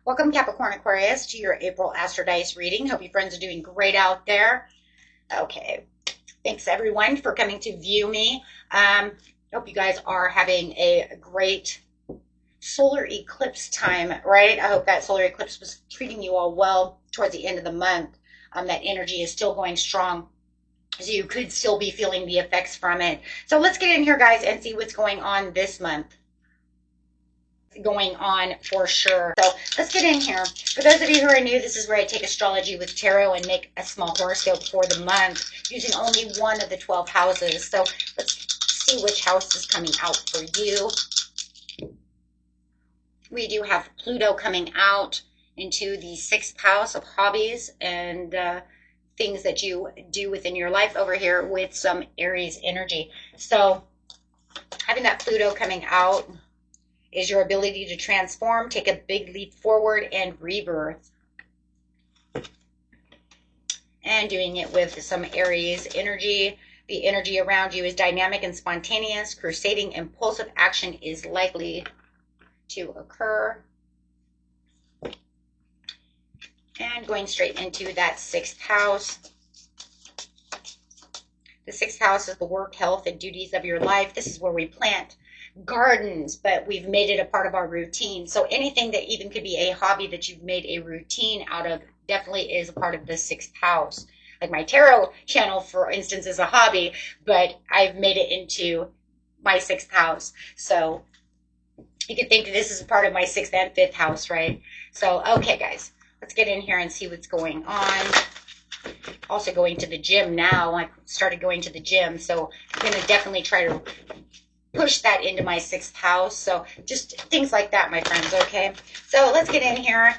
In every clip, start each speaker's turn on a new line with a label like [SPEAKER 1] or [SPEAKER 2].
[SPEAKER 1] Welcome, Capricorn Aquarius, to your April Astro Dice reading. Hope you friends are doing great out there. Okay, thanks everyone for coming to view me. Hope you guys are having a great solar eclipse time, right? I hope that solar eclipse was treating you all well towards the end of the month. That energy is still going strong, so you could still be feeling the effects from it. So let's get in here, guys, and see what's going on this month. Going on for sure. So let's get in here. For those of you who are new, this is where I take astrology with tarot and make a small horoscope for the month using only one of the 12 houses. So let's see which house is coming out for you. We do have Pluto coming out into the 6th house of hobbies and things that you do within your life over here with some Aries energy. So having that Pluto coming out is your ability to transform, take a big leap forward, and rebirth. And doing it with some Aries energy. The energy around you is dynamic and spontaneous. Crusading, impulsive action is likely to occur. And going straight into that 6th house. The 6th house is the work, health, and duties of your life. This is where we plant gardens, but we've made it a part of our routine. So anything that even could be a hobby that you've made a routine out of definitely is a part of the 6th house. Like my tarot channel, for instance, is a hobby, but I've made it into my 6th house. So you could think that this is part of my 6th and 5th house, right? So, okay, guys, let's get in here and see what's going on. Also going to the gym now. I started going to the gym, so I'm going to definitely try to push that into my 6th house. So just things like that, my friends, okay? So let's get in here.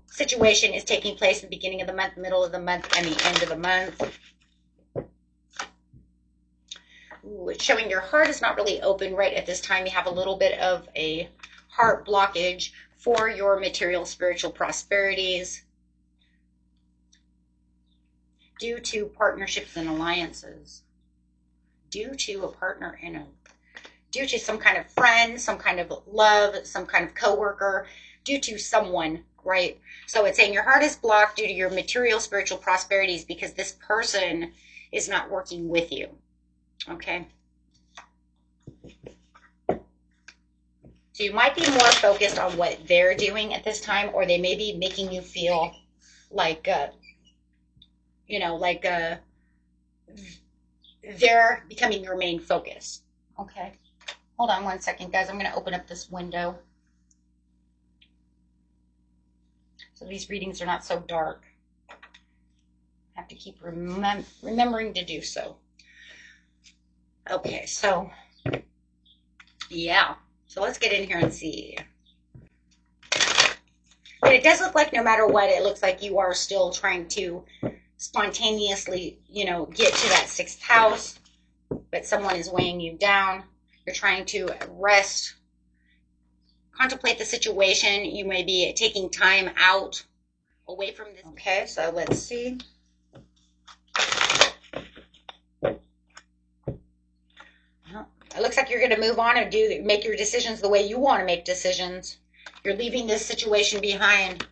[SPEAKER 1] Situation is taking place in the beginning of the month, middle of the month, and the end of the month. Ooh, it's showing your heart is not really open right at this time. You have a little bit of a heart blockage for your material, spiritual prosperities due to partnerships and alliances, due to a partner in a due to some kind of friend, some kind of love, some kind of coworker, due to someone, right? So it's saying your heart is blocked due to your material, spiritual prosperities because this person is not working with you, okay? So you might be more focused on what they're doing at this time, or they may be making you feel like, they're becoming your main focus, okay? Hold on one second, guys. I'm going to open up this window so these readings are not so dark. I have to keep remembering to do so. Okay, so yeah. So let's get in here and see. But it does look like no matter what, it looks like you are still trying to spontaneously, get to that 6th house, but someone is weighing you down. You're trying to rest, contemplate the situation. You may be taking time out away from this. Okay, so let's see. It looks like you're going to move on and make your decisions the way you want to make decisions. You're leaving this situation behind.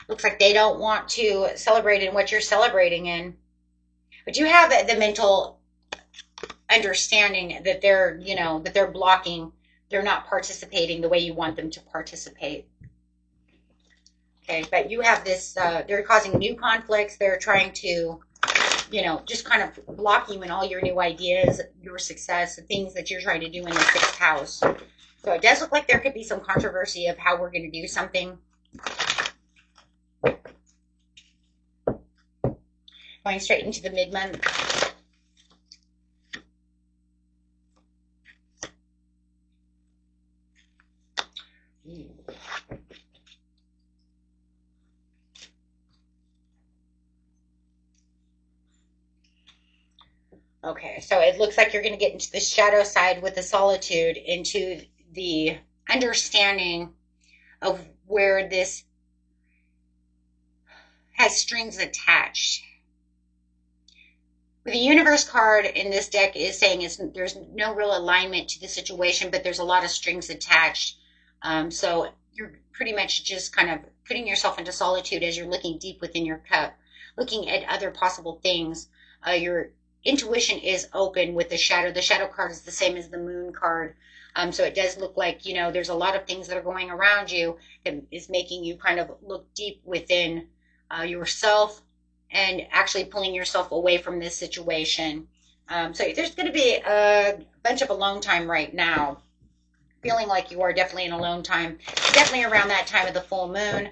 [SPEAKER 1] Looks like they don't want to celebrate in what you're celebrating in. But you have the mental understanding that they're, that they're blocking, they're not participating the way you want them to participate. Okay, but you have this, they're causing new conflicts. They're trying to, just kind of block you in all your new ideas, your success, the things that you're trying to do in the 6th house. So it does look like there could be some controversy of how we're going to do something. Going straight into the mid-month. Okay, so it looks like you're going to get into the shadow side with the solitude, into the understanding of where this has strings attached. The universe card in this deck is saying there's no real alignment to the situation, but there's a lot of strings attached. So you're pretty much just kind of putting yourself into solitude as you're looking deep within your cup, looking at other possible things. Your intuition is open with the shadow. The shadow card is the same as the moon card. So it does look like, there's a lot of things that are going around you that is making you kind of look deep within yourself and actually pulling yourself away from this situation. So there's going to be a bunch of alone time right now. Feeling like you are definitely in alone time. Definitely around that time of the full moon.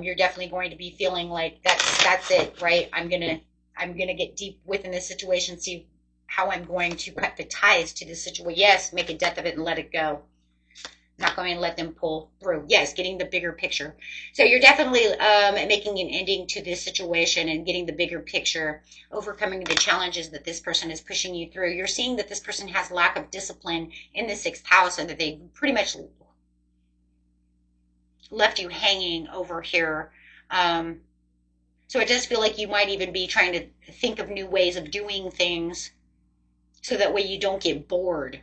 [SPEAKER 1] You're definitely going to be feeling like that's it, right? I'm gonna get deep within this situation, see how I'm going to cut the ties to this situation. Yes, make a death of it and let it go. Not going to let them pull through. Yes, getting the bigger picture. So you're definitely making an ending to this situation and getting the bigger picture, overcoming the challenges that this person is pushing you through. You're seeing that this person has lack of discipline in the 6th house and that they pretty much left you hanging over here. So it does feel like you might even be trying to think of new ways of doing things so that way you don't get bored.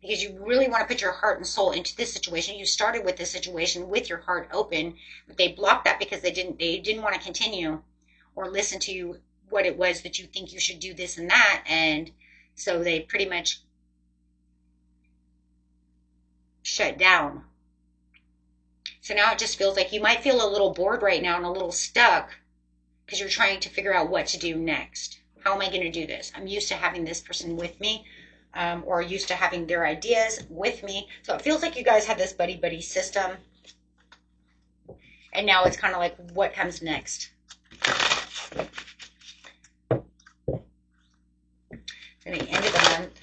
[SPEAKER 1] Because you really want to put your heart and soul into this situation. You started with this situation with your heart open, but they blocked that because they didn't want to continue or listen to what it was that you think you should do this and that. And so they pretty much shut down. So now it just feels like you might feel a little bored right now and a little stuck because you're trying to figure out what to do next. How am I going to do this? I'm used to having this person with me. Or used to having their ideas with me. So it feels like you guys have this buddy-buddy system. And now it's kind of like, what comes next? So the end of the month.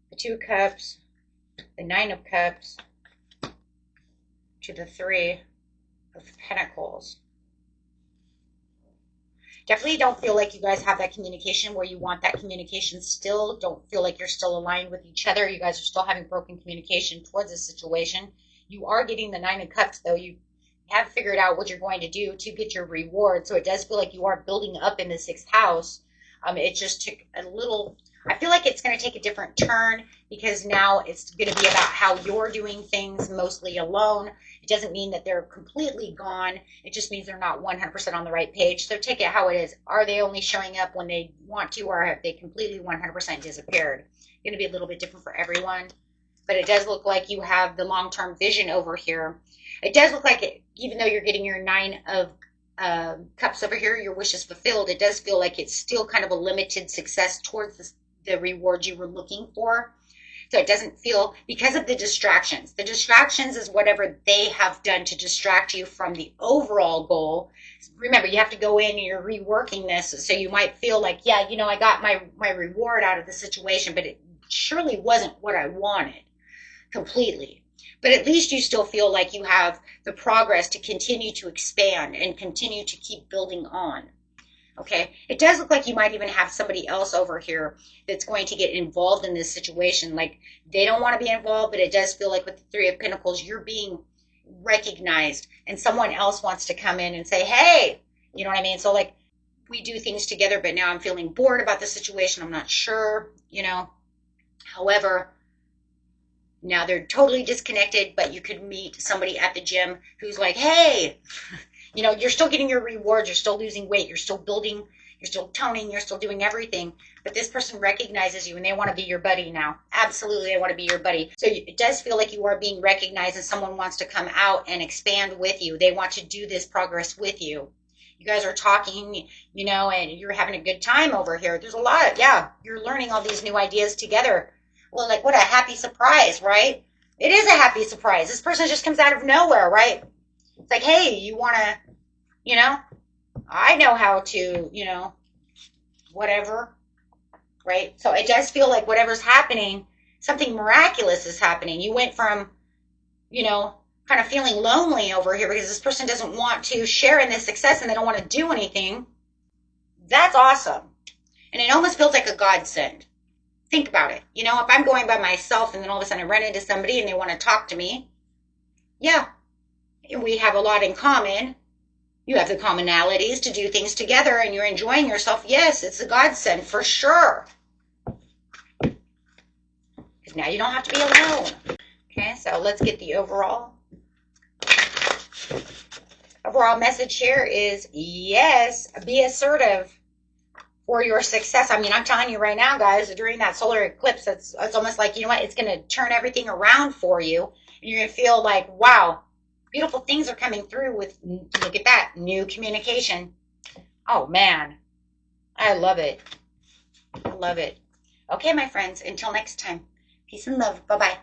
[SPEAKER 1] The 2 of Cups. The 9 of Cups. To the 3 of Pentacles. Definitely don't feel like you guys have that communication where you want that communication still. Don't feel like you're still aligned with each other. You guys are still having broken communication towards this situation. You are getting the 9 of Cups, though. You have figured out what you're going to do to get your reward. So it does feel like you are building up in the 6th house. It just took a little... I feel like it's going to take a different turn because now it's going to be about how you're doing things mostly alone. It doesn't mean that they're completely gone. It just means they're not 100% on the right page. So take it how it is. Are they only showing up when they want to, or have they completely 100% disappeared? It's going to be a little bit different for everyone. But it does look like you have the long-term vision over here. It does look like it, even though you're getting your 9 of Cups over here, your wish is fulfilled. It does feel like it's still kind of a limited success towards the reward you were looking for. So it doesn't feel, because of the distractions. The distractions is whatever they have done to distract you from the overall goal. Remember, you have to go in and you're reworking this. So you might feel like, yeah, I got my reward out of the situation, but it surely wasn't what I wanted completely. But at least you still feel like you have the progress to continue to expand and continue to keep building on. Okay, it does look like you might even have somebody else over here that's going to get involved in this situation. Like they don't want to be involved, but it does feel like with the 3 of Pentacles, you're being recognized and someone else wants to come in and say, hey, you know what I mean? So like we do things together, but now I'm feeling bored about the situation. I'm not sure, However, now they're totally disconnected, but you could meet somebody at the gym who's like, hey, you're still getting your rewards. You're still losing weight. You're still building. You're still toning. You're still doing everything. But this person recognizes you and they want to be your buddy now. Absolutely, they want to be your buddy. So it does feel like you are being recognized and someone wants to come out and expand with you. They want to do this progress with you. You guys are talking, and you're having a good time over here. There's a lot. Yeah, you're learning all these new ideas together. Well, like what a happy surprise, right? It is a happy surprise. This person just comes out of nowhere, right? It's like, hey, you want to, I know how to, whatever, right? So it does feel like whatever's happening, something miraculous is happening. You went from, kind of feeling lonely over here because this person doesn't want to share in this success and they don't want to do anything. That's awesome. And it almost feels like a godsend. Think about it. You know, if I'm going by myself and then all of a sudden I run into somebody and they want to talk to me, yeah, we have a lot in common. You have the commonalities to do things together and you're enjoying yourself. Yes, it's a godsend for sure. Because now you don't have to be alone. Okay, so let's get the overall message here is yes, be assertive for your success. I mean, I'm telling you right now, guys, during that solar eclipse, it's almost like, you know what, it's going to turn everything around for you. And you're going to feel like, wow, beautiful things are coming through with, look at that, new communication. Oh, man, I love it. I love it. Okay, my friends, until next time, peace and love. Bye-bye.